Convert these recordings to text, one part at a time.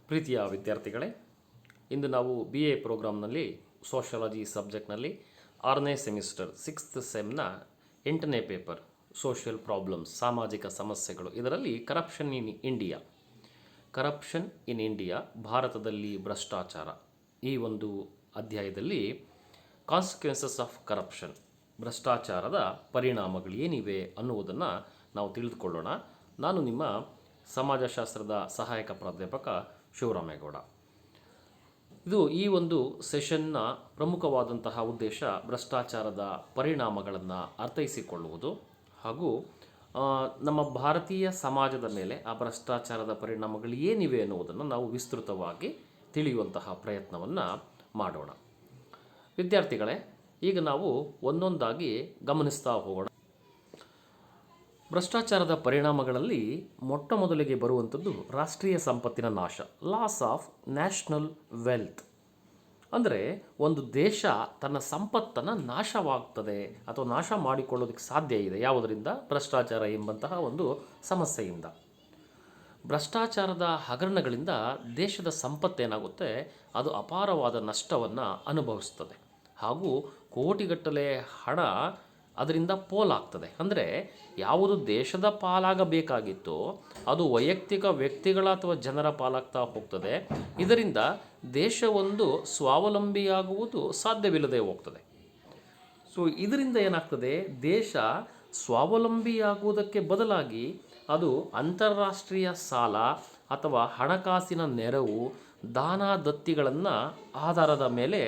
ಪ್ರೀತಿಯ ವಿದ್ಯಾರ್ಥಿಗಳೇ, ಇಂದು ನಾವು BA ಪ್ರೋಗ್ರಾಮ್ನಲ್ಲಿ ಸೋಷಿಯಾಲಜಿ ಸಬ್ಜೆಕ್ಟ್ನಲ್ಲಿ 6ನೇ ಸೆಮಿಸ್ಟರ್ 6th ಸೆಮ್ನ 8ನೇ ಪೇಪರ್ ಸೋಷಿಯಲ್ ಪ್ರಾಬ್ಲಮ್ಸ್, ಸಾಮಾಜಿಕ ಸಮಸ್ಯೆಗಳು, ಇದರಲ್ಲಿ ಕರಪ್ಷನ್ ಇನ್ ಇಂಡಿಯಾ, ಭಾರತದಲ್ಲಿ ಭ್ರಷ್ಟಾಚಾರ, ಈ ಒಂದು ಅಧ್ಯಾಯದಲ್ಲಿ ಕಾನ್ಸಿಕ್ವೆನ್ಸಸ್ ಆಫ್ ಕರಪ್ಷನ್, ಭ್ರಷ್ಟಾಚಾರದ ಪರಿಣಾಮಗಳು ಏನಿವೆ ಅನ್ನುವುದನ್ನು ನಾವು ತಿಳಿದುಕೊಳ್ಳೋಣ. ನಾನು ನಿಮ್ಮ ಸಮಾಜಶಾಸ್ತ್ರದ ಸಹಾಯಕ ಪ್ರಾಧ್ಯಾಪಕ ಶಿವರಾಮೇಗೌಡ. ಈ ಒಂದು ಸೆಷನ್ನ ಪ್ರಮುಖವಾದಂತಹ ಉದ್ದೇಶ ಭ್ರಷ್ಟಾಚಾರದ ಪರಿಣಾಮಗಳನ್ನು ಅರ್ಥೈಸಿಕೊಳ್ಳುವುದು ಹಾಗೂ ನಮ್ಮ ಭಾರತೀಯ ಸಮಾಜದ ಮೇಲೆ ಆ ಭ್ರಷ್ಟಾಚಾರದ ಪರಿಣಾಮಗಳು ಏನಿವೆ ಅನ್ನುವುದನ್ನು ನಾವು ವಿಸ್ತೃತವಾಗಿ ತಿಳಿಯುವಂತಹ ಪ್ರಯತ್ನವನ್ನು ಮಾಡೋಣ. ವಿದ್ಯಾರ್ಥಿಗಳೇ, ಈಗ ನಾವು ಒಂದೊಂದಾಗಿ ಗಮನಿಸ್ತಾ ಹೋಗೋಣ. ಭ್ರಷ್ಟಾಚಾರದ ಪರಿಣಾಮಗಳಲ್ಲಿ ಮೊಟ್ಟ ಮೊದಲಿಗೆ ಬರುವಂಥದ್ದು ರಾಷ್ಟ್ರೀಯ ಸಂಪತ್ತಿನ ನಾಶ, ಲಾಸ್ ಆಫ್ ನ್ಯಾಷನಲ್ ವೆಲ್ತ್. ಅಂದರೆ ಒಂದು ದೇಶ ತನ್ನ ಸಂಪತ್ತನ್ನು ನಾಶವಾಗ್ತದೆ ಅಥವಾ ನಾಶ ಮಾಡಿಕೊಳ್ಳೋದಕ್ಕೆ ಸಾಧ್ಯ ಇದೆ. ಯಾವುದರಿಂದ? ಭ್ರಷ್ಟಾಚಾರ ಎಂಬಂತಹ ಒಂದು ಸಮಸ್ಯೆಯಿಂದ. ಭ್ರಷ್ಟಾಚಾರದ ಹಗರಣಗಳಿಂದ ದೇಶದ ಸಂಪತ್ತೇನಾಗುತ್ತೆ, ಅದು ಅಪಾರವಾದ ನಷ್ಟವನ್ನು ಅನುಭವಿಸ್ತದೆ ಹಾಗೂ ಕೋಟಿಗಟ್ಟಲೆ ಹಣ ಅದರಿಂದ ಪೋಲಾಗ್ತದೆ. ಅಂದರೆ ಯಾವುದು ದೇಶದ ಪಾಲಾಗಬೇಕಾಗಿತ್ತೋ ಅದು ವೈಯಕ್ತಿಕ ವ್ಯಕ್ತಿಗಳ ಅಥವಾ ಜನರ ಪಾಲಾಗ್ತಾ ಹೋಗ್ತದೆ. ಇದರಿಂದ ದೇಶವೊಂದು ಸ್ವಾವಲಂಬಿಯಾಗುವುದು ಸಾಧ್ಯವಿಲ್ಲದೆ ಹೋಗ್ತದೆ. ಇದರಿಂದ ಏನಾಗ್ತದೆ, ದೇಶ ಸ್ವಾವಲಂಬಿಯಾಗುವುದಕ್ಕೆ ಬದಲಾಗಿ ಅದು ಅಂತಾರಾಷ್ಟ್ರೀಯ ಸಾಲ ಅಥವಾ ಹಣಕಾಸಿನ ನೆರವು, ದಾನ ದತ್ತಿಗಳನ್ನು ಆಧಾರದ ಮೇಲೆ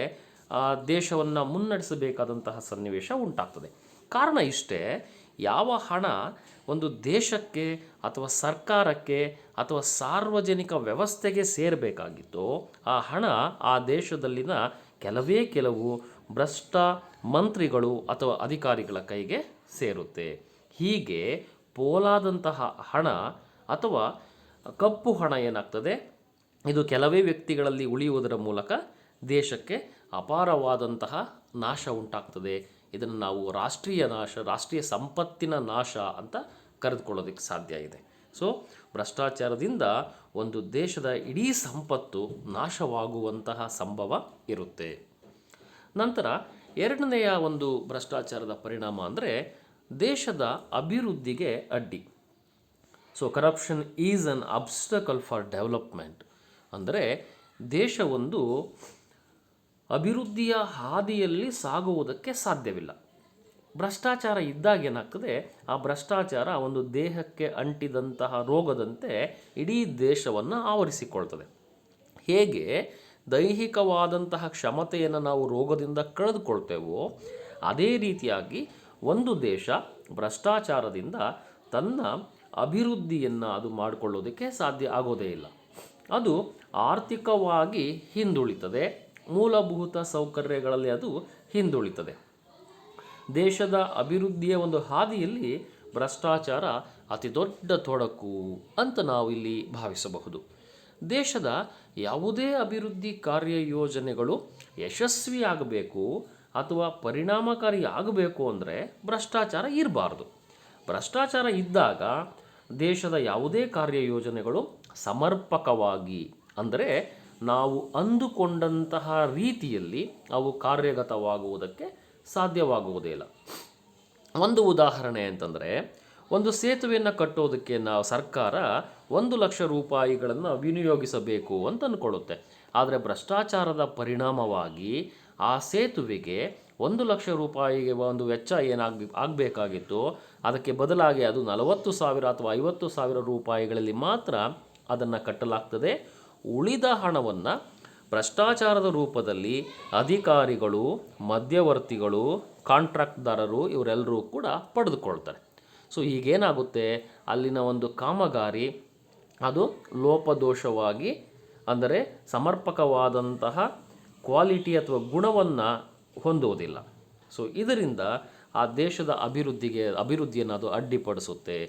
ದೇಶವನ್ನು ಮುನ್ನಡೆಸಬೇಕಾದಂತಹ ಸನ್ನಿವೇಶ ಉಂಟಾಗ್ತದೆ. ಕಾರಣ ಇಷ್ಟೇ, ಯಾವ ಹಣ ಒಂದು ದೇಶಕ್ಕೆ ಅಥವಾ ಸರ್ಕಾರಕ್ಕೆ ಅಥವಾ ಸಾರ್ವಜನಿಕ ವ್ಯವಸ್ಥೆಗೆ ಸೇರಬೇಕಾಗಿತ್ತೋ ಆ ಹಣ ಆ ದೇಶದಲ್ಲಿನ ಕೆಲವು ಭ್ರಷ್ಟ ಮಂತ್ರಿಗಳು ಅಥವಾ ಅಧಿಕಾರಿಗಳ ಕೈಗೆ ಸೇರುತ್ತೆ. ಹೀಗೆ ಪೋಲಾದಂತಹ ಹಣ ಅಥವಾ ಕಪ್ಪು ಹಣ ಏನಾಗ್ತದೆ, ಇದು ಕೆಲವೇ ವ್ಯಕ್ತಿಗಳಲ್ಲಿ ಉಳಿಯುವುದರ ಮೂಲಕ ದೇಶಕ್ಕೆ ಅಪಾರವಾದಂತಹ ನಾಶ ಉಂಟಾಗ್ತದೆ. ಇದನ್ನು ನಾವು ರಾಷ್ಟ್ರೀಯ ಸಂಪತ್ತಿನ ನಾಶ ಅಂತ ಕರೆದುಕೊಳ್ಳೋದಕ್ಕೆ ಸಾಧ್ಯ ಇದೆ. ಭ್ರಷ್ಟಾಚಾರದಿಂದ ಒಂದು ದೇಶದ ಇಡೀ ಸಂಪತ್ತು ನಾಶವಾಗುವಂತಹ ಸಂಭವ ಇರುತ್ತೆ. ನಂತರ ಎರಡನೆಯ ಒಂದು ಭ್ರಷ್ಟಾಚಾರದ ಪರಿಣಾಮ ಅಂದರೆ ದೇಶದ ಅಭಿವೃದ್ಧಿಗೆ ಅಡ್ಡಿ. Corruption is an obstacle for development. ಅಂದರೆ ದೇಶವೊಂದು ಅಭಿವೃದ್ಧಿಯ ಹಾದಿಯಲ್ಲಿ ಸಾಗುವುದಕ್ಕೆ ಸಾಧ್ಯವಿಲ್ಲ. ಭ್ರಷ್ಟಾಚಾರ ಇದ್ದಾಗ ಏನಾಗ್ತದೆ, ಆ ಭ್ರಷ್ಟಾಚಾರ ಒಂದು ದೇಹಕ್ಕೆ ಅಂಟಿದಂತಹ ರೋಗದಂತೆ ಇಡೀ ದೇಶವನ್ನು ಆವರಿಸಿಕೊಳ್ತದೆ. ಹೇಗೆ ದೈಹಿಕವಾದಂತಹ ಕ್ಷಮತೆಯನ್ನು ನಾವು ರೋಗದಿಂದ ಕಳೆದುಕೊಳ್ತೇವೋ ಅದೇ ರೀತಿಯಾಗಿ ಒಂದು ದೇಶ ಭ್ರಷ್ಟಾಚಾರದಿಂದ ತನ್ನ ಅಭಿವೃದ್ಧಿಯನ್ನು ಅದು ಮಾಡಿಕೊಳ್ಳೋದಕ್ಕೆ ಸಾಧ್ಯ ಆಗೋದೇ ಇಲ್ಲ. ಅದು ಆರ್ಥಿಕವಾಗಿ ಹಿಂದುಳಿತದೆ, ಮೂಲಭೂತ ಸೌಕರ್ಯಗಳಲ್ಲಿ ಅದು ಹಿಂದುಳಿತದೆ. ದೇಶದ ಅಭಿವೃದ್ಧಿಯ ಒಂದು ಹಾದಿಯಲ್ಲಿ ಭ್ರಷ್ಟಾಚಾರ ಅತಿ ದೊಡ್ಡ ತೊಡಕು ಅಂತ ನಾವು ಇಲ್ಲಿ ಭಾವಿಸಬಹುದು. ದೇಶದ ಯಾವುದೇ ಅಭಿವೃದ್ಧಿ ಕಾರ್ಯಯೋಜನೆಗಳು ಯಶಸ್ವಿಯಾಗಬೇಕು ಅಥವಾ ಪರಿಣಾಮಕಾರಿ ಆಗಬೇಕು ಅಂದರೆ ಭ್ರಷ್ಟಾಚಾರ ಇರಬಾರ್ದು. ಭ್ರಷ್ಟಾಚಾರ ಇದ್ದಾಗ ದೇಶದ ಯಾವುದೇ ಕಾರ್ಯಯೋಜನೆಗಳು ಸಮರ್ಪಕವಾಗಿ, ಅಂದರೆ ನಾವು ಅಂದುಕೊಂಡಂತಹ ರೀತಿಯಲ್ಲಿ ಅವು ಕಾರ್ಯಗತವಾಗುವುದಕ್ಕೆ ಸಾಧ್ಯವಾಗುವುದೇ ಇಲ್ಲ. ಒಂದು ಉದಾಹರಣೆ ಅಂತಂದರೆ, ಒಂದು ಸೇತುವೆಯನ್ನು ಕಟ್ಟೋದಕ್ಕೆ ಸರ್ಕಾರ 1,00,000 ರೂಪಾಯಿಗಳನ್ನು ವಿನಿಯೋಗಿಸಬೇಕು ಅಂತ ಅಂದ್ಕೊಳ್ಳುತ್ತೆ. ಆದರೆ ಭ್ರಷ್ಟಾಚಾರದ ಪರಿಣಾಮವಾಗಿ ಆ ಸೇತುವೆಗೆ 1,00,000 ರೂಪಾಯಿಗೆ ಒಂದು ವೆಚ್ಚ ಆಗಬೇಕಾಗಿತ್ತು, ಅದಕ್ಕೆ ಬದಲಾಗಿ ಅದು 40,000 ಅಥವಾ 50,000 ರೂಪಾಯಿಗಳಲ್ಲಿ ಮಾತ್ರ ಅದನ್ನು ಕಟ್ಟಲಾಗ್ತದೆ. ಉಳಿದ ಹಣವನ್ನು ಭ್ರಷ್ಟಾಚಾರದ ರೂಪದಲ್ಲಿ ಅಧಿಕಾರಿಗಳು, ಮಧ್ಯವರ್ತಿಗಳು, ಕಾಂಟ್ರಾಕ್ಟ್ದಾರರು ಇವರೆಲ್ಲರೂ ಕೂಡ ಪಡೆದುಕೊಳ್ತಾರೆ. ಈಗೇನಾಗುತ್ತೆ, ಅಲ್ಲಿನ ಒಂದು ಕಾಮಗಾರಿ ಅದು ಲೋಪದೋಷವಾಗಿ, ಅಂದರೆ ಸಮರ್ಪಕವಾದಂತಹ ಕ್ವಾಲಿಟಿ ಅಥವಾ ಗುಣವನ್ನು ಹೊಂದುವುದಿಲ್ಲ. ಇದರಿಂದ ಆ ದೇಶದ ಅಭಿವೃದ್ಧಿಯನ್ನು ಅದು ಅಡ್ಡಿಪಡಿಸುತ್ತೆ.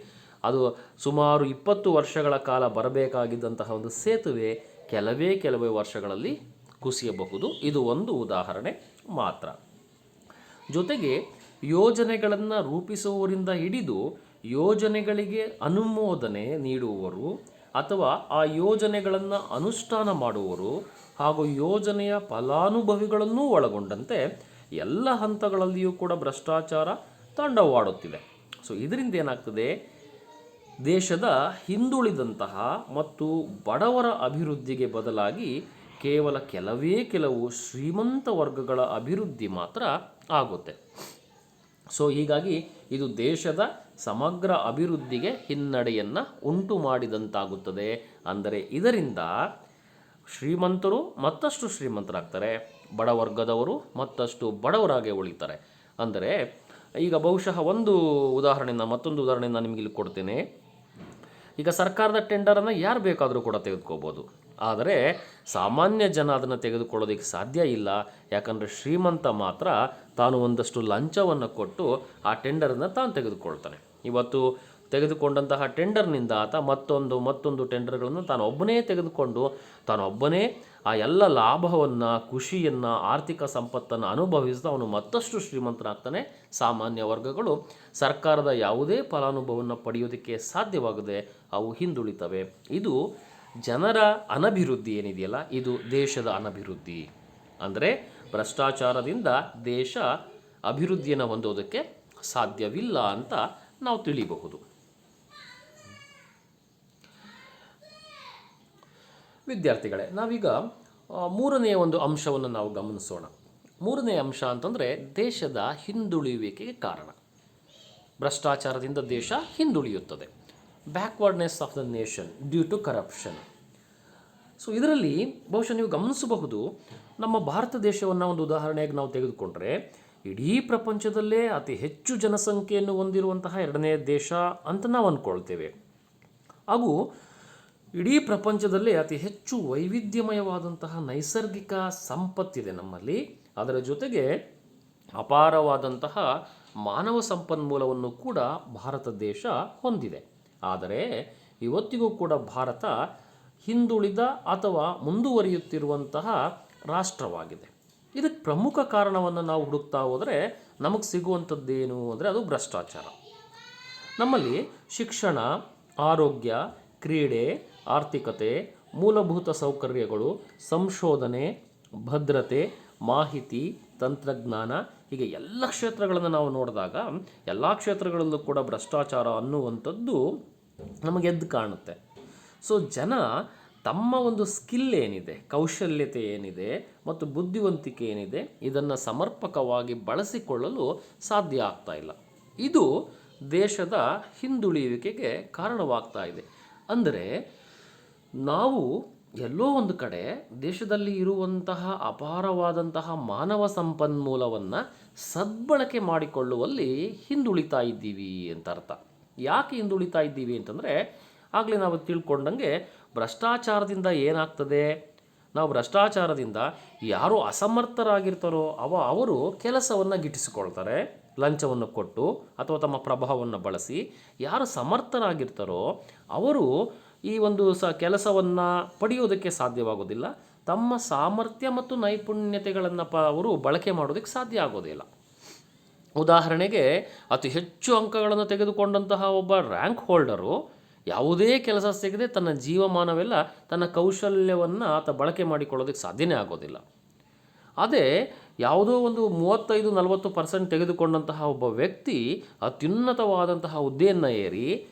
ಅದು ಸುಮಾರು 20 ವರ್ಷಗಳ ಕಾಲ ಬರಬೇಕಾಗಿದ್ದಂತಹ ಒಂದು ಸೇತುವೆ ಕೆಲವೇ ವರ್ಷಗಳಲ್ಲಿ ಕುಸಿಯಬಹುದು. ಇದು ಒಂದು ಉದಾಹರಣೆ ಮಾತ್ರ. ಜೊತೆಗೆ ಯೋಜನೆಗಳನ್ನು ರೂಪಿಸುವವರಿಂದ ಹಿಡಿದು ಯೋಜನೆಗಳಿಗೆ ಅನುಮೋದನೆ ನೀಡುವವರು ಅಥವಾ ಆ ಯೋಜನೆಗಳನ್ನು ಅನುಷ್ಠಾನ ಮಾಡುವವರು ಹಾಗೂ ಯೋಜನೆಯ ಫಲಾನುಭವಿಗಳನ್ನೂ ಒಳಗೊಂಡಂತೆ ಎಲ್ಲ ಹಂತಗಳಲ್ಲಿಯೂ ಕೂಡ ಭ್ರಷ್ಟಾಚಾರ ತಾಂಡವವಾಡುತ್ತಿದೆ. ಸೊ ಇದರಿಂದ ಏನಾಗ್ತದೆ, ದೇಶದ ಹಿಂದುಳಿದಂತಹ ಮತ್ತು ಬಡವರ ಅಭಿವೃದ್ಧಿಗೆ ಬದಲಾಗಿ ಕೇವಲ ಕೆಲವು ಶ್ರೀಮಂತ ವರ್ಗಗಳ ಅಭಿವೃದ್ಧಿ ಮಾತ್ರ ಆಗುತ್ತೆ. ಸೊ ಹೀಗಾಗಿ ಇದು ದೇಶದ ಸಮಗ್ರ ಅಭಿವೃದ್ಧಿಗೆ ಹಿನ್ನಡೆಯನ್ನು ಉಂಟು ಮಾಡಿದಂತಾಗುತ್ತದೆ. ಅಂದರೆ ಇದರಿಂದ ಶ್ರೀಮಂತರು ಮತ್ತಷ್ಟು ಶ್ರೀಮಂತರಾಗ್ತಾರೆ, ಬಡವರ್ಗದವರು ಮತ್ತಷ್ಟು ಬಡವರಾಗೇ ಉಳಿತಾರೆ. ಅಂದರೆ ಈಗ ಬಹುಶಃ ಮತ್ತೊಂದು ಉದಾಹರಣೆಯನ್ನು ನಿಮಗೆ ಇಲ್ಲಿ ಕೊಡ್ತೇನೆ. ಈಗ ಸರ್ಕಾರದ ಟೆಂಡರನ್ನು ಯಾರು ಬೇಕಾದರೂ ಕೂಡ ತೆಗೆದುಕೋಬೋದು, ಆದರೆ ಸಾಮಾನ್ಯ ಜನ ಅದನ್ನು ತೆಗೆದುಕೊಳ್ಳೋದಕ್ಕೆ ಸಾಧ್ಯ ಇಲ್ಲ. ಯಾಕಂದರೆ ಶ್ರೀಮಂತ ಮಾತ್ರ ತಾನು ಒಂದಷ್ಟು ಲಂಚವನ್ನು ಕೊಟ್ಟು ಆ ಟೆಂಡರನ್ನು ತಾನು ತೆಗೆದುಕೊಳ್ತಾನೆ. ಇವತ್ತು ತೆಗೆದುಕೊಂಡಂತಹ ಟೆಂಡರ್ನಿಂದ ಆತ ಮತ್ತೊಂದು ಟೆಂಡರ್ಗಳನ್ನು ತಾನೊಬ್ಬನೇ ತೆಗೆದುಕೊಂಡು ತಾನೊಬ್ಬನೇ ಆ ಎಲ್ಲ ಲಾಭವನ್ನು, ಖುಷಿಯನ್ನು, ಆರ್ಥಿಕ ಸಂಪತ್ತನ್ನು ಅನುಭವಿಸಿದ ಅವನು ಮತ್ತಷ್ಟು ಶ್ರೀಮಂತನಾಗ್ತಾನೆ. ಸಾಮಾನ್ಯ ವರ್ಗಗಳು ಸರ್ಕಾರದ ಯಾವುದೇ ಫಲಾನುಭವವನ್ನು ಪಡೆಯೋದಕ್ಕೆ ಸಾಧ್ಯವಾಗದೆ ಅವು ಹಿಂದುಳಿತವೆ. ಇದು ಜನರ ಅನಭಿವೃದ್ಧಿ ಏನಿದೆಯಲ್ಲ, ಇದು ದೇಶದ ಅನಭಿವೃದ್ಧಿ. ಅಂದರೆ ಭ್ರಷ್ಟಾಚಾರದಿಂದ ದೇಶ ಅಭಿವೃದ್ಧಿಯನ್ನು ಹೊಂದೋದಕ್ಕೆ ಸಾಧ್ಯವಿಲ್ಲ ಅಂತ ನಾವು ತಿಳಿಯಬಹುದು. ವಿದ್ಯಾರ್ಥಿಗಳೇ, ನಾವೀಗ ಮೂರನೆಯ ಒಂದು ಅಂಶವನ್ನು ನಾವು ಗಮನಿಸೋಣ. ಮೂರನೆಯ ಅಂಶ ಅಂತಂದರೆ ದೇಶದ ಹಿಂದುಳಿಯುವಿಕೆಗೆ ಕಾರಣ. ಭ್ರಷ್ಟಾಚಾರದಿಂದ ದೇಶ ಹಿಂದುಳಿಯುತ್ತದೆ. Backwardness of the nation due to corruption. So ಇದರಲ್ಲಿ ಬಹುಶಃ ನೀವು ಗಮನಿಸಬಹುದು, ನಮ್ಮ ಭಾರತ ದೇಶವನ್ನು ಒಂದು ಉದಾಹರಣೆಯಾಗಿ ನಾವು ತೆಗೆದುಕೊಂಡ್ರೆ ಇಡೀ ಪ್ರಪಂಚದಲ್ಲೇ ಅತಿ ಹೆಚ್ಚು ಜನಸಂಖ್ಯೆಯನ್ನು ಹೊಂದಿರುವಂತಹ ಎರಡನೇ ದೇಶ ಅಂತ ನಾವು ಅಂದ್ಕೊಳ್ತೇವೆ. ಹಾಗೂ ಇಡೀ ಪ್ರಪಂಚದಲ್ಲೇ ಅತಿ ಹೆಚ್ಚು ವೈವಿಧ್ಯಮಯವಾದಂತಹ ನೈಸರ್ಗಿಕ ಸಂಪತ್ತಿದೆ ನಮ್ಮಲ್ಲಿ. ಅದರ ಜೊತೆಗೆ ಅಪಾರವಾದಂತಹ ಮಾನವ ಸಂಪನ್ಮೂಲವನ್ನು ಕೂಡ ಭಾರತ ದೇಶ ಹೊಂದಿದೆ. ಆದರೆ ಇವತ್ತಿಗೂ ಕೂಡ ಭಾರತ ಹಿಂದುಳಿದ ಅಥವಾ ಮುಂದುವರಿಯುತ್ತಿರುವಂತಹ ರಾಷ್ಟ್ರವಾಗಿದೆ. ಇದಕ್ಕೆ ಪ್ರಮುಖ ಕಾರಣವನ್ನು ನಾವು ಹುಡುಕ್ತಾ ಹೋದರೆ ನಮಗೆ ಸಿಗುವಂಥದ್ದೇನು ಅಂದರೆ ಅದು ಭ್ರಷ್ಟಾಚಾರ. ನಮ್ಮಲ್ಲಿ ಶಿಕ್ಷಣ, ಆರೋಗ್ಯ, ಕ್ರೀಡೆ, ಆರ್ಥಿಕತೆ, ಮೂಲಭೂತ ಸೌಕರ್ಯಗಳು, ಸಂಶೋಧನೆ, ಭದ್ರತೆ, ಮಾಹಿತಿ, ತಂತ್ರಜ್ಞಾನ, ಹೀಗೆ ಎಲ್ಲ ಕ್ಷೇತ್ರಗಳನ್ನು ನಾವು ನೋಡಿದಾಗ ಎಲ್ಲ ಕ್ಷೇತ್ರಗಳಲ್ಲೂ ಕೂಡ ಭ್ರಷ್ಟಾಚಾರ ಅನ್ನುವಂಥದ್ದು ನಮಗೆ ಎದ್ದು ಕಾಣುತ್ತೆ. ಸೊ ಜನ ತಮ್ಮ ಒಂದು ಸ್ಕಿಲ್ ಏನಿದೆ, ಕೌಶಲ್ಯತೆ ಏನಿದೆ ಮತ್ತು ಬುದ್ಧಿವಂತಿಕೆ ಏನಿದೆ, ಇದನ್ನು ಸಮರ್ಪಕವಾಗಿ ಬಳಸಿಕೊಳ್ಳಲು ಸಾಧ್ಯ ಆಗ್ತಾ ಇಲ್ಲ. ಇದು ದೇಶದ ಹಿಂದುಳಿಯುವಿಕೆಗೆ ಕಾರಣವಾಗ್ತಾ ಇದೆ. ಅಂದರೆ ನಾವು ಎಲ್ಲೋ ಒಂದು ಕಡೆ ದೇಶದಲ್ಲಿ ಇರುವಂತಹ ಅಪಾರವಾದಂತಹ ಮಾನವ ಸಂಪನ್ಮೂಲವನ್ನು ಸದ್ಬಳಕೆ ಮಾಡಿಕೊಳ್ಳುವಲ್ಲಿ ಹಿಂದುಳಿತಾ ಇದ್ದೀವಿ ಅಂತ ಅರ್ಥ. ಯಾಕೆ ಹಿಂದುಳಿತಾ ಇದ್ದೀವಿ ಅಂತಂದರೆ, ಆಗಲೇ ನಾವು ತಿಳ್ಕೊಂಡಂಗೆ ಭ್ರಷ್ಟಾಚಾರದಿಂದ ಏನಾಗ್ತದೆ, ನಾವು ಭ್ರಷ್ಟಾಚಾರದಿಂದ ಯಾರು ಅಸಮರ್ಥರಾಗಿರ್ತಾರೋ ಅವರು ಕೆಲಸವನ್ನು ಗಿಟ್ಟಿಸಿಕೊಳ್ತಾರೆ ಲಂಚವನ್ನು ಕೊಟ್ಟು ಅಥವಾ ತಮ್ಮ ಪ್ರಭಾವವನ್ನು ಬಳಸಿ. ಯಾರು ಸಮರ್ಥರಾಗಿರ್ತಾರೋ ಅವರು ಈ ಒಂದು ಕೆಲಸವನ್ನು ಪಡೆಯೋದಕ್ಕೆ ಸಾಧ್ಯವಾಗೋದಿಲ್ಲ. ತಮ್ಮ ಸಾಮರ್ಥ್ಯ ಮತ್ತು ನೈಪುಣ್ಯತೆಗಳನ್ನು ಅವರು ಬಳಕೆ ಮಾಡೋದಕ್ಕೆ ಸಾಧ್ಯ ಆಗೋದಿಲ್ಲ. ಉದಾಹರಣೆಗೆ, ಅತಿ ಹೆಚ್ಚು ಅಂಕಗಳನ್ನು ತೆಗೆದುಕೊಂಡಂತಹ ಒಬ್ಬ ರ್ಯಾಂಕ್ ಹೋಲ್ಡರು ಯಾವುದೇ ಕೆಲಸ ಸಿಗದೆ ತನ್ನ ಜೀವಮಾನವೆಲ್ಲ ತನ್ನ ಕೌಶಲ್ಯವನ್ನು ಆತ ಬಳಕೆ ಮಾಡಿಕೊಳ್ಳೋದಕ್ಕೆ ಸಾಧ್ಯನೇ ಆಗೋದಿಲ್ಲ. ಅದೇ ಯಾವುದೋ ಒಂದು 35-40% ತೆಗೆದುಕೊಂಡಂತಹ ಒಬ್ಬ ವ್ಯಕ್ತಿ ಅತ್ಯುನ್ನತವಾದಂತಹ ಹುದ್ದೆಯನ್ನು ಏರಿ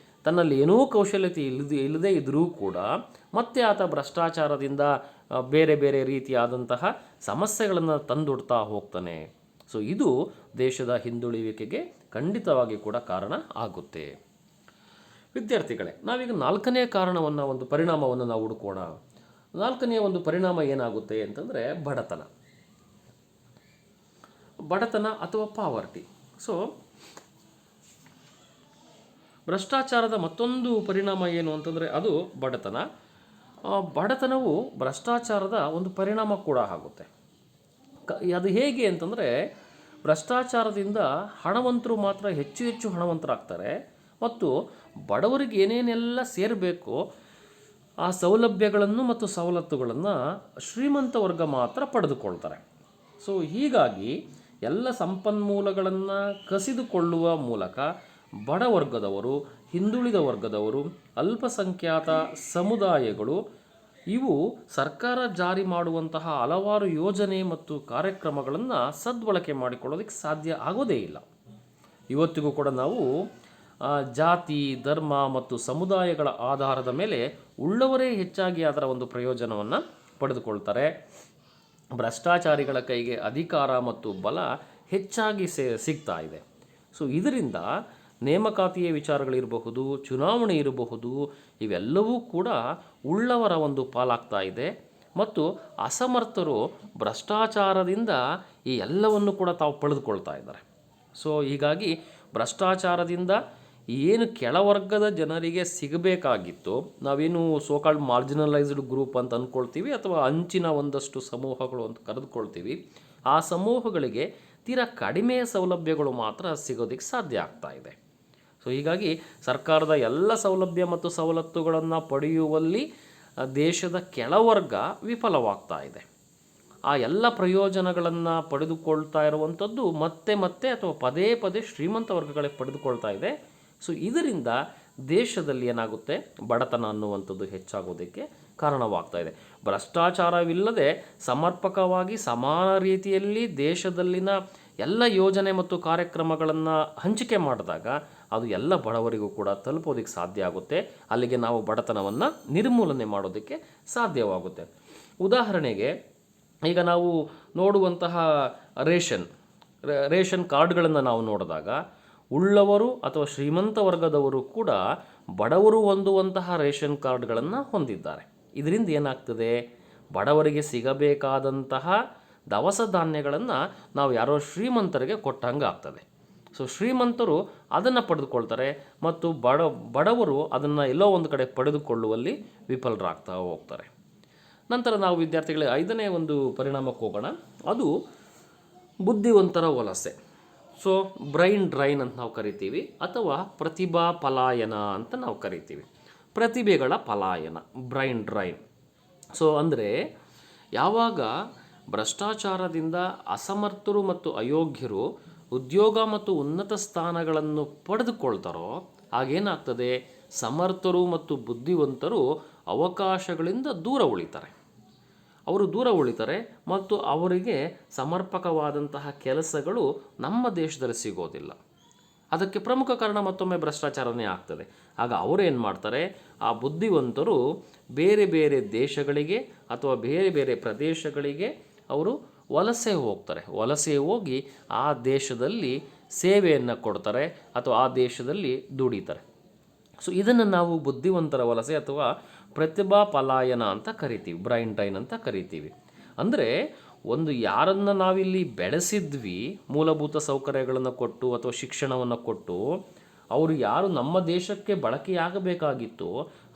ತನ್ನಲ್ಲಿ ಏನೂ ಕೌಶಲ್ಯತೆ ಇಲ್ಲದೇ ಇದ್ದರೂ ಕೂಡ ಮತ್ತೆ ಆತ ಭ್ರಷ್ಟಾಚಾರದಿಂದ ಬೇರೆ ಬೇರೆ ರೀತಿಯಾದಂತಹ ಸಮಸ್ಯೆಗಳನ್ನು ತಂದೊಡ್ತಾ ಹೋಗ್ತಾನೆ. ಸೊ ಇದು ದೇಶದ ಹಿಂದುಳಿಯುವಿಕೆಗೆ ಖಂಡಿತವಾಗಿ ಕೂಡ ಕಾರಣ ಆಗುತ್ತೆ. ವಿದ್ಯಾರ್ಥಿಗಳೇ, ನಾವೀಗ ನಾಲ್ಕನೇ ಕಾರಣವನ್ನು, ಒಂದು ಪರಿಣಾಮವನ್ನು ನಾವು ಹುಡುಕೋಣ. ನಾಲ್ಕನೆಯ ಒಂದು ಪರಿಣಾಮ ಏನಾಗುತ್ತೆ ಅಂತಂದರೆ ಬಡತನ ಅಥವಾ ಪಾವರ್ಟಿ. ಸೊ ಭ್ರಷ್ಟಾಚಾರದ ಮತ್ತೊಂದು ಪರಿಣಾಮ ಏನು ಅಂತಂದರೆ ಅದು ಬಡತನ. ಬಡತನವು ಭ್ರಷ್ಟಾಚಾರದ ಒಂದು ಪರಿಣಾಮ ಕೂಡ ಆಗುತ್ತೆ. ಅದು ಹೇಗೆ ಅಂತಂದರೆ, ಭ್ರಷ್ಟಾಚಾರದಿಂದ ಹಣವಂತರು ಮಾತ್ರ ಹೆಚ್ಚು ಹೆಚ್ಚು ಹಣವಂತರಾಗ್ತಾರೆ ಮತ್ತು ಬಡವರಿಗೆ ಏನೇನೆಲ್ಲ ಸೇರಬೇಕು ಆ ಸೌಲಭ್ಯಗಳನ್ನು ಮತ್ತು ಸವಲತ್ತುಗಳನ್ನು ಶ್ರೀಮಂತ ವರ್ಗ ಮಾತ್ರ ಪಡೆದುಕೊಳ್ತಾರೆ. ಸೊ ಹೀಗಾಗಿ ಎಲ್ಲ ಸಂಪನ್ಮೂಲಗಳನ್ನು ಕಸಿದುಕೊಳ್ಳುವ ಮೂಲಕ ಬಡವರ್ಗದವರು ಹಿಂದುಳಿದ ವರ್ಗದವರು, ಅಲ್ಪಸಂಖ್ಯಾತ ಸಮುದಾಯಗಳು ಇವು ಸರ್ಕಾರ ಜಾರಿ ಮಾಡುವಂತಹ ಹಲವಾರು ಯೋಜನೆ ಮತ್ತು ಕಾರ್ಯಕ್ರಮಗಳನ್ನು ಸದ್ಬಳಕೆ ಮಾಡಿಕೊಳ್ಳೋದಕ್ಕೆ ಸಾಧ್ಯ ಆಗೋದೇ ಇಲ್ಲ. ಇವತ್ತಿಗೂ ಕೂಡ ನಾವು ಜಾತಿ, ಧರ್ಮ ಮತ್ತು ಸಮುದಾಯಗಳ ಆಧಾರದ ಮೇಲೆ ಉಳ್ಳವರೇ ಹೆಚ್ಚಾಗಿ ಅದರ ಒಂದು ಪ್ರಯೋಜನವನ್ನು ಪಡೆದುಕೊಳ್ತಾರೆ. ಭ್ರಷ್ಟಾಚಾರಿಗಳ ಕೈಗೆ ಅಧಿಕಾರ ಮತ್ತು ಬಲ ಹೆಚ್ಚಾಗಿ ಸಿಗ್ತಾ ಇದೆ. ಸೊ ಇದರಿಂದ ನೇಮಕಾತಿಯ ವಿಚಾರಗಳಿರಬಹುದು, ಚುನಾವಣೆ ಇರಬಹುದು, ಇವೆಲ್ಲವೂ ಕೂಡ ಉಳ್ಳವರ ಒಂದು ಪಾಲಾಗ್ತಾ ಇದೆ. ಮತ್ತು ಅಸಮರ್ಥರು ಭ್ರಷ್ಟಾಚಾರದಿಂದ ಈ ಎಲ್ಲವನ್ನು ಕೂಡ ತಾವು ಪಡೆದುಕೊಳ್ತಾ ಇದ್ದಾರೆ. ಸೊ ಹೀಗಾಗಿ ಭ್ರಷ್ಟಾಚಾರದಿಂದ ಏನು ಕೆಳವರ್ಗದ ಜನರಿಗೆ ಸಿಗಬೇಕಾಗಿತ್ತು, ನಾವೇನು ಸೋಕಾಲ್ಡ್ ಮಾರ್ಜಿನಲೈಸ್ಡ್ ಗ್ರೂಪ್ ಅಂತ ಅಂದ್ಕೊಳ್ತೀವಿ ಅಥವಾ ಅಂಚಿನ ಒಂದಷ್ಟು ಸಮೂಹಗಳು ಅಂತ ಕರೆದುಕೊಳ್ತೀವಿ, ಆ ಸಮೂಹಗಳಿಗೆ ತೀರಾ ಕಡಿಮೆ ಸೌಲಭ್ಯಗಳು ಮಾತ್ರ ಸಿಗೋದಕ್ಕೆ ಸಾಧ್ಯ ಆಗ್ತಾ ಇದೆ. ಸೊ ಹೀಗಾಗಿ ಸರ್ಕಾರದ ಎಲ್ಲ ಸೌಲಭ್ಯ ಮತ್ತು ಸವಲತ್ತುಗಳನ್ನು ಪಡೆಯುವಲ್ಲಿ ದೇಶದ ಕೆಳವರ್ಗ ವಿಫಲವಾಗ್ತಾ ಇದೆ. ಆ ಎಲ್ಲ ಪ್ರಯೋಜನಗಳನ್ನು ಪಡೆದುಕೊಳ್ತಾ ಇರುವಂಥದ್ದು ಮತ್ತೆ ಮತ್ತೆ ಅಥವಾ ಪದೇ ಪದೇ ಶ್ರೀಮಂತ ವರ್ಗಗಳೇ ಪಡೆದುಕೊಳ್ತಾ ಇದೆ. ಸೊ ಇದರಿಂದ ದೇಶದಲ್ಲಿ ಏನಾಗುತ್ತೆ, ಬಡತನ ಅನ್ನುವಂಥದ್ದು ಹೆಚ್ಚಾಗೋದಕ್ಕೆ ಕಾರಣವಾಗ್ತಾ ಇದೆ. ಭ್ರಷ್ಟಾಚಾರವಿಲ್ಲದೆ ಸಮರ್ಪಕವಾಗಿ ಸಮಾನ ರೀತಿಯಲ್ಲಿ ದೇಶದಲ್ಲಿನ ಎಲ್ಲ ಯೋಜನೆ ಮತ್ತು ಕಾರ್ಯಕ್ರಮಗಳನ್ನು ಹಂಚಿಕೆ ಮಾಡಿದಾಗ ಅದು ಎಲ್ಲ ಬಡವರಿಗೂ ಕೂಡ ತಲುಪೋದಕ್ಕೆ ಸಾಧ್ಯ ಆಗುತ್ತೆ. ಅಲ್ಲಿಗೆ ನಾವು ಬಡತನವನ್ನು ನಿರ್ಮೂಲನೆ ಮಾಡೋದಕ್ಕೆ ಸಾಧ್ಯವಾಗುತ್ತೆ. ಉದಾಹರಣೆಗೆ ಈಗ ನಾವು ನೋಡುವಂತಹ ರೇಷನ್ ಕಾರ್ಡ್ಗಳನ್ನು ನಾವು ನೋಡಿದಾಗ ಉಳ್ಳವರು ಅಥವಾ ಶ್ರೀಮಂತ ವರ್ಗದವರು ಕೂಡ ಬಡವರು ಹೊಂದುವಂತಹ ರೇಷನ್ ಕಾರ್ಡ್ಗಳನ್ನು ಹೊಂದಿದ್ದಾರೆ. ಇದರಿಂದ ಏನಾಗ್ತದೆ, ಬಡವರಿಗೆ ಸಿಗಬೇಕಾದಂತಹ ದವಸ ಧಾನ್ಯಗಳನ್ನು ನಾವು ಯಾರೋ ಶ್ರೀಮಂತರಿಗೆ ಕೊಟ್ಟಂಗೆ ಆಗ್ತದೆ. ಸೊ ಶ್ರೀಮಂತರು ಅದನ್ನು ಪಡೆದುಕೊಳ್ತಾರೆ ಮತ್ತು ಬಡವರು ಅದನ್ನು ಎಲ್ಲೋ ಒಂದು ಕಡೆ ಪಡೆದುಕೊಳ್ಳುವಲ್ಲಿ ವಿಫಲರಾಗ್ತಾ ಹೋಗ್ತಾರೆ. ನಂತರ ನಾವು ವಿದ್ಯಾರ್ಥಿಗಳಿಗೆ 5ನೇ ಒಂದು ಪರಿಣಾಮಕ್ಕೆ ಹೋಗೋಣ. ಅದು ಬುದ್ಧಿವಂತರ ವಲಸೆ. ಸೊ ಬ್ರೈನ್ ಡ್ರೈನ್ ಅಂತ ನಾವು ಕರಿತೀವಿ, ಅಥವಾ ಪ್ರತಿಭಾ ಪಲಾಯನ ಅಂತ ನಾವು ಕರಿತೀವಿ. ಪ್ರತಿಭೆಗಳ ಪಲಾಯನ, ಬ್ರೈನ್ ಡ್ರೈನ್. ಸೊ ಅಂದರೆ ಯಾವಾಗ ಭ್ರಷ್ಟಾಚಾರದಿಂದ ಅಸಮರ್ಥರು ಮತ್ತು ಅಯೋಗ್ಯರು ಉದ್ಯೋಗ ಮತ್ತು ಉನ್ನತ ಸ್ಥಾನಗಳನ್ನು ಪಡೆದುಕೊಳ್ತಾರೋ ಆಗೇನಾಗ್ತದೆ, ಸಮರ್ಥರು ಮತ್ತು ಬುದ್ಧಿವಂತರು ಅವಕಾಶಗಳಿಂದ ದೂರ ಉಳಿತಾರೆ. ಅವರು ದೂರ ಉಳಿತಾರೆ ಮತ್ತು ಅವರಿಗೆ ಸಮರ್ಪಕವಾದಂತಹ ಕೆಲಸಗಳು ನಮ್ಮ ದೇಶದಲ್ಲಿ ಸಿಗೋದಿಲ್ಲ. ಅದಕ್ಕೆ ಪ್ರಮುಖ ಕಾರಣ ಮತ್ತೊಮ್ಮೆ ಭ್ರಷ್ಟಾಚಾರನೇ ಆಗ್ತದೆ. ಆಗ ಅವರು ಏನು ಮಾಡ್ತಾರೆ, ಆ ಬುದ್ಧಿವಂತರು ಬೇರೆ ಬೇರೆ ದೇಶಗಳಿಗೆ ಅಥವಾ ಬೇರೆ ಬೇರೆ ಪ್ರದೇಶಗಳಿಗೆ ಅವರು ವಲಸೆ ಹೋಗ್ತಾರೆ. ವಲಸೆ ಹೋಗಿ ಆ ದೇಶದಲ್ಲಿ ಸೇವೆಯನ್ನು ಕೊಡ್ತಾರೆ ಅಥವಾ ಆ ದೇಶದಲ್ಲಿ ದುಡಿತಾರೆ. ಸೊ ಇದನ್ನು ನಾವು ಬುದ್ಧಿವಂತರ ವಲಸೆ ಅಥವಾ ಪ್ರತಿಭಾ ಪಲಾಯನ ಅಂತ ಕರಿತೀವಿ, ಬ್ರೈನ್ ಡ್ರೈನ್ ಅಂತ ಕರಿತೀವಿ. ಅಂದರೆ ಒಂದು ಯಾರನ್ನು ನಾವಿಲ್ಲಿ ಬೆಳೆಸಿದ್ವಿ, ಮೂಲಭೂತ ಸೌಕರ್ಯಗಳನ್ನು ಕೊಟ್ಟು ಅಥವಾ ಶಿಕ್ಷಣವನ್ನು ಕೊಟ್ಟು, ಅವರು ಯಾರು ನಮ್ಮ ದೇಶಕ್ಕೆ ಬಳಕೆಯಾಗಬೇಕಾಗಿತ್ತು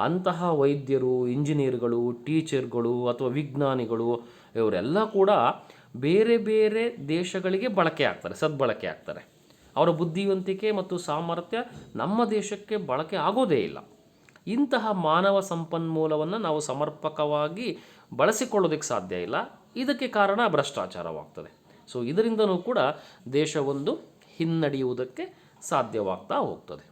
ಅಂತಹ ವೈದ್ಯರು, ಇಂಜಿನಿಯರ್ಗಳು, ಟೀಚರ್ಗಳು ಅಥವಾ ವಿಜ್ಞಾನಿಗಳು ಇವರೆಲ್ಲ ಕೂಡ ಬೇರೆ ಬೇರೆ ದೇಶಗಳಿಗೆ ಬಳಕೆ ಆಗ್ತಾರೆ, ಸದ್ಬಳಕೆ ಆಗ್ತಾರೆ. ಅವರ ಬುದ್ಧಿವಂತಿಕೆ ಮತ್ತು ಸಾಮರ್ಥ್ಯ ನಮ್ಮ ದೇಶಕ್ಕೆ ಬಳಕೆ ಆಗೋದೇ ಇಲ್ಲ. ಇಂತಹ ಮಾನವ ಸಂಪನ್ಮೂಲವನ್ನು ನಾವು ಸಮರ್ಪಕವಾಗಿ ಬಳಸಿಕೊಳ್ಳೋದಕ್ಕೆ ಸಾಧ್ಯ ಇಲ್ಲ. ಇದಕ್ಕೆ ಕಾರಣ ಭ್ರಷ್ಟಾಚಾರವಾಗ್ತದೆ. ಸೊ ಇದರಿಂದನೂ ಕೂಡ ದೇಶ ಒಂದು ಹಿನ್ನಡೆಯುವುದಕ್ಕೆ ಸಾಧ್ಯವಾಗ್ತಾ ಹೋಗ್ತದೆ.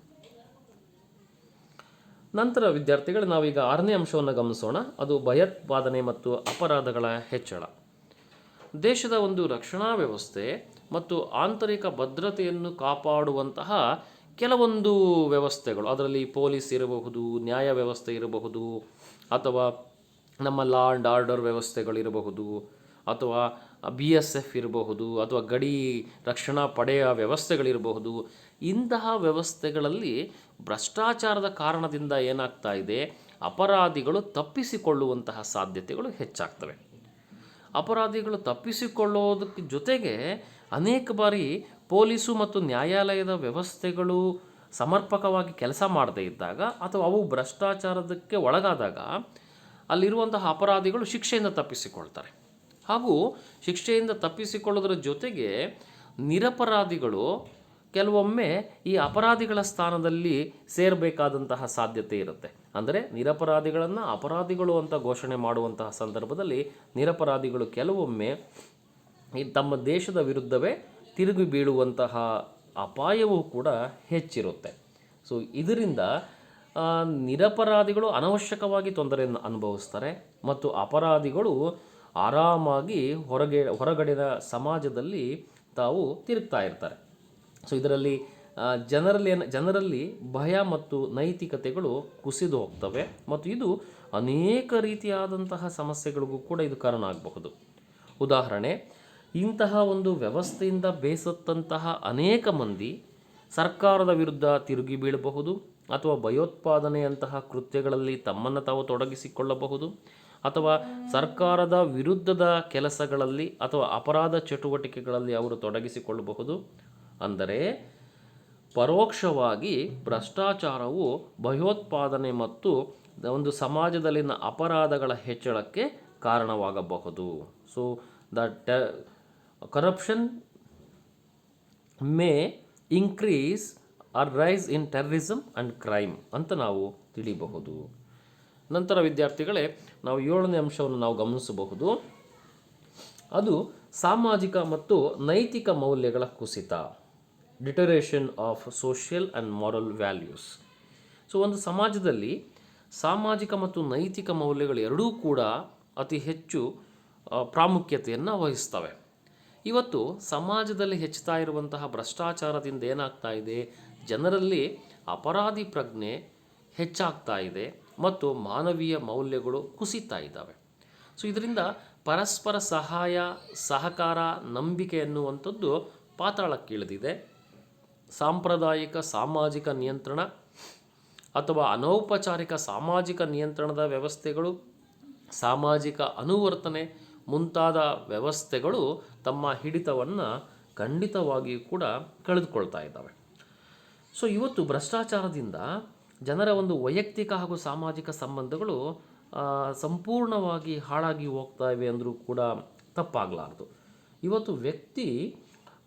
ನಂತರ ವಿದ್ಯಾರ್ಥಿಗಳು ನಾವೀಗ 6ನೇ ಅಂಶವನ್ನು ಗಮನಿಸೋಣ. ಅದು ಭಯೋತ್ಪಾದನೆ ಮತ್ತು ಅಪರಾಧಗಳ ಹೆಚ್ಚಳ. ದೇಶದ ಒಂದು ರಕ್ಷಣಾ ವ್ಯವಸ್ಥೆ ಮತ್ತು ಆಂತರಿಕ ಭದ್ರತೆಯನ್ನು ಕಾಪಾಡುವಂತಹ ಕೆಲವೊಂದು ವ್ಯವಸ್ಥೆಗಳು, ಅದರಲ್ಲಿ ಪೊಲೀಸ್ ಇರಬಹುದು, ನ್ಯಾಯ ವ್ಯವಸ್ಥೆ ಇರಬಹುದು, ಅಥವಾ ನಮ್ಮ ಲಾ ಆ್ಯಂಡ್ ಆರ್ಡರ್ ವ್ಯವಸ್ಥೆಗಳಿರಬಹುದು, ಅಥವಾ BSF ಇರಬಹುದು, ಅಥವಾ ಗಡಿ ರಕ್ಷಣಾ ಪಡೆಯ ವ್ಯವಸ್ಥೆಗಳಿರಬಹುದು. ಇಂತಹ ವ್ಯವಸ್ಥೆಗಳಲ್ಲಿ ಭ್ರಷ್ಟಾಚಾರದ ಕಾರಣದಿಂದ ಏನಾಗ್ತಾ ಇದೆ, ಅಪರಾಧಿಗಳು ತಪ್ಪಿಸಿಕೊಳ್ಳುವಂತಹ ಸಾಧ್ಯತೆಗಳು ಹೆಚ್ಚಾಗ್ತವೆ. ಅಪರಾಧಿಗಳು ತಪ್ಪಿಸಿಕೊಳ್ಳೋದಕ್ಕೆ ಜೊತೆಗೆ ಅನೇಕ ಬಾರಿ ಪೊಲೀಸು ಮತ್ತು ನ್ಯಾಯಾಲಯದ ವ್ಯವಸ್ಥೆಗಳು ಸಮರ್ಪಕವಾಗಿ ಕೆಲಸ ಮಾಡದೇ ಇದ್ದಾಗ ಅಥವಾ ಅವು ಭ್ರಷ್ಟಾಚಾರದಕ್ಕೆ ಒಳಗಾದಾಗ ಅಲ್ಲಿರುವಂತಹ ಅಪರಾಧಿಗಳು ಶಿಕ್ಷೆಯಿಂದ ತಪ್ಪಿಸಿಕೊಳ್ತಾರೆ. ಹಾಗೂ ಶಿಕ್ಷೆಯಿಂದ ತಪ್ಪಿಸಿಕೊಳ್ಳೋದ್ರ ಜೊತೆಗೆ ನಿರಪರಾಧಿಗಳು ಕೆಲವೊಮ್ಮೆ ಈ ಅಪರಾಧಿಗಳ ಸ್ಥಾನದಲ್ಲಿ ಸೇರಬೇಕಾದಂತಹ ಸಾಧ್ಯತೆ ಇರುತ್ತೆ. ಅಂದರೆ ನಿರಪರಾಧಿಗಳನ್ನು ಅಪರಾಧಿಗಳು ಅಂತ ಘೋಷಣೆ ಮಾಡುವಂತಹ ಸಂದರ್ಭದಲ್ಲಿ ನಿರಪರಾಧಿಗಳು ಕೆಲವೊಮ್ಮೆ ತಮ್ಮ ದೇಶದ ವಿರುದ್ಧವೇ ತಿರುಗಿ ಬೀಳುವಂತಹ ಅಪಾಯವೂ ಕೂಡ ಹೆಚ್ಚಿರುತ್ತೆ. ಸೊ ಇದರಿಂದ ನಿರಪರಾಧಿಗಳು ಅನವಶ್ಯಕವಾಗಿ ತೊಂದರೆಯನ್ನು ಅನುಭವಿಸ್ತಾರೆ ಮತ್ತು ಅಪರಾಧಿಗಳು ಆರಾಮಾಗಿ ಹೊರಗಡೆಯ ಸಮಾಜದಲ್ಲಿ ತಾವು ತಿರುಗ್ತಾ ಇರ್ತಾರೆ. ಸೊ ಇದರಲ್ಲಿ ಜನರಲ್ಲಿ ಭಯ ಮತ್ತು ನೈತಿಕತೆಗಳು ಕುಸಿದು ಹೋಗ್ತವೆ ಮತ್ತು ಇದು ಅನೇಕ ರೀತಿಯಾದಂತಹ ಸಮಸ್ಯೆಗಳಿಗೂ ಕೂಡ ಇದು ಕಾರಣ ಆಗಬಹುದು. ಉದಾಹರಣೆ, ಇಂತಹ ಒಂದು ವ್ಯವಸ್ಥೆಯಿಂದ ಬೇಸತ್ತಂತಹ ಅನೇಕ ಮಂದಿ ಸರ್ಕಾರದ ವಿರುದ್ಧ ತಿರುಗಿ ಬೀಳಬಹುದು ಅಥವಾ ಭಯೋತ್ಪಾದನೆಯಂತಹ ಕೃತ್ಯಗಳಲ್ಲಿ ತಮ್ಮನ್ನು ತಾವು ತೊಡಗಿಸಿಕೊಳ್ಳಬಹುದು ಅಥವಾ ಸರ್ಕಾರದ ವಿರುದ್ಧದ ಕೆಲಸಗಳಲ್ಲಿ ಅಥವಾ ಅಪರಾಧ ಚಟುವಟಿಕೆಗಳಲ್ಲಿ ಅವರು ತೊಡಗಿಸಿಕೊಳ್ಳಬಹುದು. ಅಂದರೆ ಪರೋಕ್ಷವಾಗಿ ಭ್ರಷ್ಟಾಚಾರವು ಭಯೋತ್ಪಾದನೆ ಮತ್ತು ಒಂದು ಸಮಾಜದಲ್ಲಿನ ಅಪರಾಧಗಳ ಹೆಚ್ಚಳಕ್ಕೆ ಕಾರಣವಾಗಬಹುದು. So corruption may increase or rise in terrorism and crime ಅಂತ ನಾವು ತಿಳಿಯಬಹುದು. ನಂತರ ವಿದ್ಯಾರ್ಥಿಗಳೇ, ನಾವು 7ನೇ ಅಂಶವನ್ನು ನಾವು ಗಮನಿಸಬಹುದು. ಅದು ಸಾಮಾಜಿಕ ಮತ್ತು ನೈತಿಕ ಮೌಲ್ಯಗಳ ಕುಸಿತ, deterioration of social and moral values. So ಒಂದು ಸಮಾಜದಲ್ಲಿ ಸಾಮಾಜಿಕ ಮತ್ತು ನೈತಿಕ ಮೌಲ್ಯಗಳು ಎರಡೂ ಕೂಡ ಅತಿ ಹೆಚ್ಚು ಪ್ರಾಮುಖ್ಯತೆಯನ್ನು ವಹಿಸ್ತವೆ. ಇವತ್ತು ಸಮಾಜದಲ್ಲಿ ಹೆಚ್ಚುತ್ತಾ ಇರುವಂತಹ ಭ್ರಷ್ಟಾಚಾರದಿಂದ ಏನಾಗ್ತಾ ಇದೆ, ಜನರಲ್ಲಿ ಅಪರಾಧಿ ಪ್ರಜ್ಞೆ ಹೆಚ್ಚಾಗ್ತಾ ಇದೆ ಮತ್ತು ಮಾನವೀಯ ಮೌಲ್ಯಗಳು ಕುಸಿತಾ ಇದ್ದಾವೆ. ಸೊ ಇದರಿಂದ ಪರಸ್ಪರ ಸಹಾಯ, ಸಹಕಾರ, ನಂಬಿಕೆ ಎನ್ನುವಂಥದ್ದು ಪಾತಾಳಕ್ಕಿಳಿದಿದೆ. ಸಾಂಪ್ರದಾಯಿಕ ಸಾಮಾಜಿಕ ನಿಯಂತ್ರಣ ಅಥವಾ ಅನೌಪಚಾರಿಕ ಸಾಮಾಜಿಕ ನಿಯಂತ್ರಣದ ವ್ಯವಸ್ಥೆಗಳು, ಸಾಮಾಜಿಕ ಅನುವರ್ತನೆ ಮುಂತಾದ ವ್ಯವಸ್ಥೆಗಳು ತಮ್ಮ ಹಿಡಿತವನ್ನು ಖಂಡಿತವಾಗಿಯೂ ಕೂಡ ಕಳೆದುಕೊಳ್ತಾ ಇದ್ದಾವೆ. ಸೊ ಇವತ್ತು ಭ್ರಷ್ಟಾಚಾರದಿಂದ ಜನರ ಒಂದು ವೈಯಕ್ತಿಕ ಹಾಗೂ ಸಾಮಾಜಿಕ ಸಂಬಂಧಗಳು ಸಂಪೂರ್ಣವಾಗಿ ಹಾಳಾಗಿ ಹೋಗ್ತಾ ಇವೆ ಅಂದರೂ ಕೂಡ ತಪ್ಪಾಗಲಾರದು. ಇವತ್ತು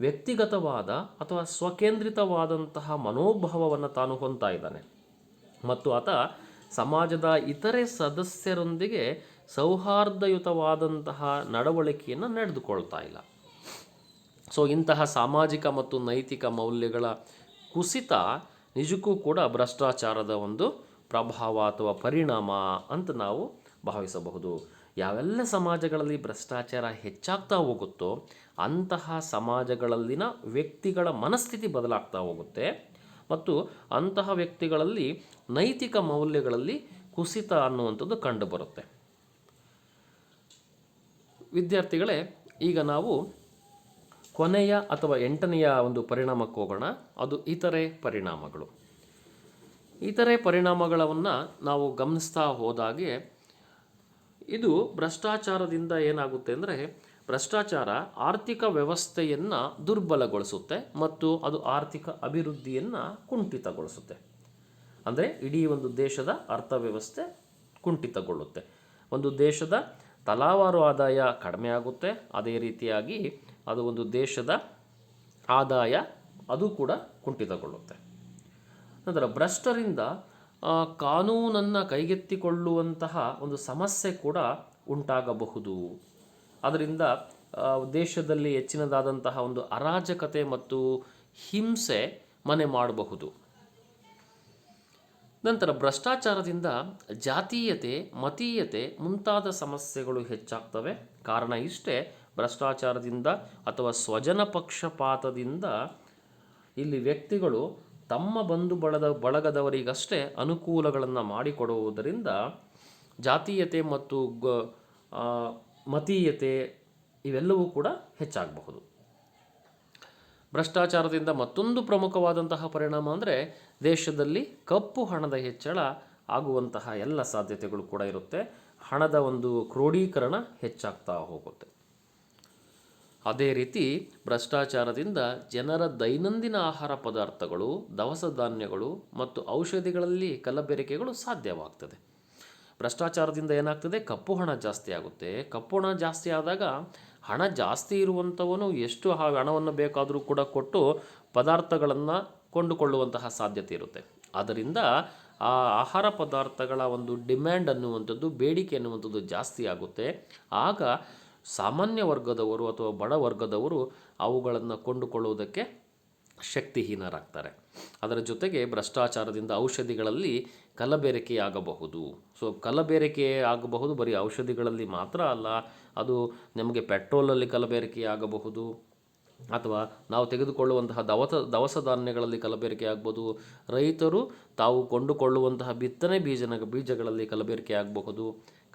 ವ್ಯಕ್ತಿಗತವಾದ ಅಥವಾ ಸ್ವಕೇಂದ್ರಿತವಾದಂತಹ ಮನೋಭಾವವನ್ನು ತಾನು ಹೊಂದ್ತಾ ಇದ್ದಾನೆ ಮತ್ತು ಆತ ಸಮಾಜದ ಇತರೆ ಸದಸ್ಯರೊಂದಿಗೆ ಸೌಹಾರ್ದಯುತವಾದಂತಹ ನಡವಳಿಕೆಯನ್ನು ನಡೆದುಕೊಳ್ತಾ ಇಲ್ಲ. ಸೊ ಇಂತಹ ಸಾಮಾಜಿಕ ಮತ್ತು ನೈತಿಕ ಮೌಲ್ಯಗಳ ಕುಸಿತ ನಿಜಕ್ಕೂ ಕೂಡ ಭ್ರಷ್ಟಾಚಾರದ ಒಂದು ಪ್ರಭಾವ ಅಥವಾ ಪರಿಣಾಮ ಅಂತ ನಾವು ಭಾವಿಸಬಹುದು. ಯಾವೆಲ್ಲ ಸಮಾಜಗಳಲ್ಲಿ ಭ್ರಷ್ಟಾಚಾರ ಹೆಚ್ಚಾಗ್ತಾ ಹೋಗುತ್ತೋ ಅಂತಹ ಸಮಾಜಗಳಲ್ಲಿನ ವ್ಯಕ್ತಿಗಳ ಮನಸ್ಥಿತಿ ಬದಲಾಗ್ತಾ ಹೋಗುತ್ತೆ ಮತ್ತು ಅಂತಹ ವ್ಯಕ್ತಿಗಳಲ್ಲಿ ನೈತಿಕ ಮೌಲ್ಯಗಳಲ್ಲಿ ಕುಸಿತ ಅನ್ನುವಂಥದ್ದು ಕಂಡುಬರುತ್ತೆ. ವಿದ್ಯಾರ್ಥಿಗಳೇ, ಈಗ ನಾವು ಕೊನೆಯ ಅಥವಾ 8ನೆಯ ಒಂದು ಪರಿಣಾಮಕ್ಕೆ ಹೋಗೋಣ. ಅದು ಇತರೆ ಪರಿಣಾಮಗಳು. ಇತರೆ ಪರಿಣಾಮಗಳನ್ನು ನಾವು ಗಮನಿಸ್ತಾ ಹೋದಾಗೆ ಇದು ಭ್ರಷ್ಟಾಚಾರದಿಂದ ಏನಾಗುತ್ತೆ ಅಂದರೆ, ಭ್ರಷ್ಟಾಚಾರ ಆರ್ಥಿಕ ವ್ಯವಸ್ಥೆಯನ್ನು ದುರ್ಬಲಗೊಳಿಸುತ್ತೆ ಮತ್ತು ಅದು ಆರ್ಥಿಕ ಅಭಿವೃದ್ಧಿಯನ್ನು ಕುಂಠಿತಗೊಳಿಸುತ್ತೆ. ಅಂದರೆ ಇಡೀ ಒಂದು ದೇಶದ ಅರ್ಥವ್ಯವಸ್ಥೆ ಕುಂಠಿತಗೊಳ್ಳುತ್ತೆ. ಒಂದು ದೇಶದ ತಲಾವಾರು ಆದಾಯ ಕಡಿಮೆ ಆಗುತ್ತೆ. ಅದೇ ರೀತಿಯಾಗಿ ಅದು ಒಂದು ದೇಶದ ಆದಾಯ ಅದು ಕೂಡ ಕುಂಠಿತಗೊಳ್ಳುತ್ತೆ. ನಂತರ ಭ್ರಷ್ಟರಿಂದ ಕಾನೂನನ್ನು ಕೈಗೆತ್ತಿಕೊಳ್ಳುವಂತಹ ಒಂದು ಸಮಸ್ಯೆ ಕೂಡ ಉಂಟಾಗಬಹುದು. ಅದರಿಂದ ದೇಶದಲ್ಲಿ ಹೆಚ್ಚಿನದಾದಂತಹ ಒಂದು ಅರಾಜಕತೆ ಮತ್ತು ಹಿಂಸೆ ಮನೆ ಮಾಡಬಹುದು. ನಂತರ ಭ್ರಷ್ಟಾಚಾರದಿಂದ ಜಾತೀಯತೆ, ಮತೀಯತೆ ಮುಂತಾದ ಸಮಸ್ಯೆಗಳು ಹೆಚ್ಚಾಗ್ತವೆ. ಕಾರಣ ಇಷ್ಟೇ, ಭ್ರಷ್ಟಾಚಾರದಿಂದ ಅಥವಾ ಸ್ವಜನ ಪಕ್ಷಪಾತದಿಂದ ಇಲ್ಲಿ ವ್ಯಕ್ತಿಗಳು ತಮ್ಮ ಬಳಗದವರಿಗಷ್ಟೇ ಅನುಕೂಲಗಳನ್ನು ಮಾಡಿಕೊಡುವುದರಿಂದ ಜಾತೀಯತೆ ಮತ್ತು ಮತೀಯತೆ ಇವೆಲ್ಲವೂ ಕೂಡ ಹೆಚ್ಚಾಗಬಹುದು. ಭ್ರಷ್ಟಾಚಾರದಿಂದ ಮತ್ತೊಂದು ಪ್ರಮುಖವಾದಂತಹ ಪರಿಣಾಮ ಅಂದರೆ ದೇಶದಲ್ಲಿ ಕಪ್ಪು ಹಣದ ಹೆಚ್ಚಳ ಆಗುವಂತಹ ಎಲ್ಲ ಸಾಧ್ಯತೆಗಳು ಕೂಡ ಇರುತ್ತೆ. ಹಣದ ಒಂದು ಕ್ರೋಢೀಕರಣ ಹೆಚ್ಚಾಗ್ತಾ ಹೋಗುತ್ತೆ. ಅದೇ ರೀತಿ ಭ್ರಷ್ಟಾಚಾರದಿಂದ ಜನರ ದೈನಂದಿನ ಆಹಾರ ಪದಾರ್ಥಗಳು, ದವಸ ಧಾನ್ಯಗಳು ಮತ್ತು ಔಷಧಿಗಳಲ್ಲಿ ಕಲಬೆರಕೆಗಳು ಸಾಧ್ಯವಾಗ್ತದೆ. ಭ್ರಷ್ಟಾಚಾರದಿಂದ ಏನಾಗ್ತದೆ, ಕಪ್ಪು ಹಣ ಜಾಸ್ತಿ ಆಗುತ್ತೆ. ಕಪ್ಪು ಹಣ ಜಾಸ್ತಿ ಆದಾಗ ಹಣ ಜಾಸ್ತಿ ಇರುವಂಥವನು ಎಷ್ಟು ಹಣವನ್ನು ಬೇಕಾದರೂ ಕೂಡ ಕೊಟ್ಟು ಪದಾರ್ಥಗಳನ್ನು ಕೊಂಡುಕೊಳ್ಳುವಂತಹ ಸಾಧ್ಯತೆ ಇರುತ್ತೆ. ಆದ್ದರಿಂದ ಆ ಆಹಾರ ಪದಾರ್ಥಗಳ ಒಂದು ಡಿಮ್ಯಾಂಡ್ ಅನ್ನುವಂಥದ್ದು, ಬೇಡಿಕೆ ಅನ್ನುವಂಥದ್ದು ಜಾಸ್ತಿ ಆಗುತ್ತೆ. ಆಗ ಸಾಮಾನ್ಯ ವರ್ಗದವರು ಅಥವಾ ಬಡ ವರ್ಗದವರು ಅವುಗಳನ್ನು ಕೊಂಡುಕೊಳ್ಳುವುದಕ್ಕೆ ಶಕ್ತಿಹೀನರಾಗ್ತಾರೆ. ಅದರ ಜೊತೆಗೆ ಭ್ರಷ್ಟಾಚಾರದಿಂದ ಔಷಧಿಗಳಲ್ಲಿ ಕಲಬೆರಕೆಯಾಗಬಹುದು. ಸೊ ಕಲಬೆರಕೆ ಆಗಬಹುದು ಬರೀ ಔಷಧಿಗಳಲ್ಲಿ ಮಾತ್ರ ಅಲ್ಲ, ಅದು ನಮಗೆ ಪೆಟ್ರೋಲಲ್ಲಿ ಕಲಬೆರಕೆಯಾಗಬಹುದು, ಅಥವಾ ನಾವು ತೆಗೆದುಕೊಳ್ಳುವಂತಹ ದವಸ ಧಾನ್ಯಗಳಲ್ಲಿ ಕಲಬೆರಕೆ ಆಗ್ಬೋದು. ರೈತರು ತಾವು ಕೊಂಡುಕೊಳ್ಳುವಂತಹ ಬಿತ್ತನೆ ಬೀಜಗಳಲ್ಲಿ ಕಲಬೆರಕೆ ಆಗಬಹುದು.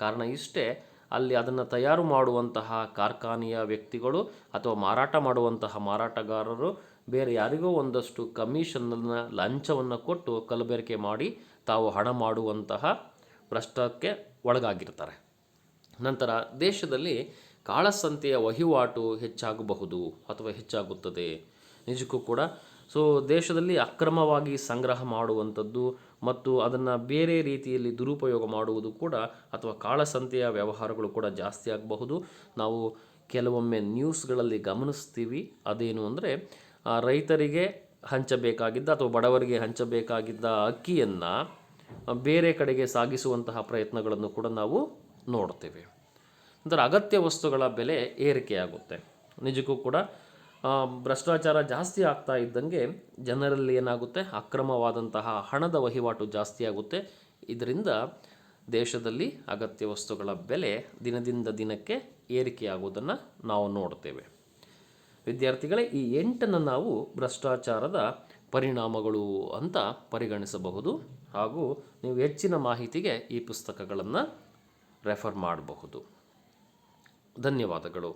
ಕಾರಣ ಇಷ್ಟೇ, ಅಲ್ಲಿ ಅದನ್ನು ತಯಾರು ಮಾಡುವಂತಹ ಕಾರ್ಖಾನೆಯ ವ್ಯಕ್ತಿಗಳು ಅಥವಾ ಮಾರಾಟ ಮಾಡುವಂತಹ ಮಾರಾಟಗಾರರು ಬೇರೆ ಯಾರಿಗೋ ಒಂದಷ್ಟು ಕಮಿಷನನ್ನು ಲಂಚವನ್ನು ಕೊಟ್ಟು ಕಲಬೆರಕೆ ಮಾಡಿ ತಾವು ಹಣ ಮಾಡುವಂತಹ ಭ್ರಷ್ಟಕ್ಕೆ ಒಳಗಾಗಿರ್ತಾರೆ. ನಂತರ ದೇಶದಲ್ಲಿ ಕಾಳಸಂತೆಯ ವಹಿವಾಟು ಹೆಚ್ಚಾಗಬಹುದು ಅಥವಾ ಹೆಚ್ಚಾಗುತ್ತದೆ. ನಿಜಕ್ಕೂ ಕೂಡ ಸೊ ದೇಶದಲ್ಲಿ ಅಕ್ರಮವಾಗಿ ಸಂಗ್ರಹ ಮಾಡುವಂಥದ್ದು ಮತ್ತು ಅದನ್ನು ಬೇರೆ ರೀತಿಯಲ್ಲಿ ದುರುಪಯೋಗ ಮಾಡುವುದು ಕೂಡ ಅಥವಾ ಕಾಳಸಂತೆಯ ವ್ಯವಹಾರಗಳು ಕೂಡ ಜಾಸ್ತಿ ಆಗಬಹುದು. ನಾವು ಕೆಲವೊಮ್ಮೆ ನ್ಯೂಸ್ಗಳಲ್ಲಿ ಗಮನಿಸ್ತೀವಿ. ಅದೇನು ಅಂದರೆ ರೈತರಿಗೆ ಹಂಚಬೇಕಾಗಿದ್ದ ಅಥವಾ ಬಡವರಿಗೆ ಹಂಚಬೇಕಾಗಿದ್ದ ಅಕ್ಕಿಯನ್ನು ಬೇರೆ ಕಡೆಗೆ ಸಾಗಿಸುವಂತಹ ಪ್ರಯತ್ನಗಳನ್ನು ಕೂಡ ನಾವು ನೋಡ್ತೇವೆ. ನಂತರ ಅಗತ್ಯ ವಸ್ತುಗಳ ಬೆಲೆ ಏರಿಕೆಯಾಗುತ್ತೆ. ನಿಜಕ್ಕೂ ಕೂಡ ಭ್ರಷ್ಟಾಚಾರ ಜಾಸ್ತಿ ಆಗ್ತಾ ಇದ್ದಂಗೆ ಜನರಲ್ಲಿ ಏನಾಗುತ್ತೆ, ಅಕ್ರಮವಾದಂತಹ ಹಣದ ವಹಿವಾಟು ಜಾಸ್ತಿ ಆಗುತ್ತೆ. ಇದರಿಂದ ದೇಶದಲ್ಲಿ ಅಗತ್ಯ ವಸ್ತುಗಳ ಬೆಲೆ ದಿನದಿಂದ ದಿನಕ್ಕೆ ಏರಿಕೆಯಾಗುವುದನ್ನು ನಾವು ನೋಡ್ತೇವೆ. ವಿದ್ಯಾರ್ಥಿಗಳೇ, ಈ 8 ನಾವು ಭ್ರಷ್ಟಾಚಾರದ ಪರಿಣಾಮಗಳು ಅಂತ ಪರಿಗಣಿಸಬಹುದು. ಹಾಗೂ ನೀವು ಹೆಚ್ಚಿನ ಮಾಹಿತಿಗೆ ಈ ಪುಸ್ತಕಗಳನ್ನು ರೆಫರ್ ಮಾಡಬಹುದು. ಧನ್ಯವಾದಗಳು.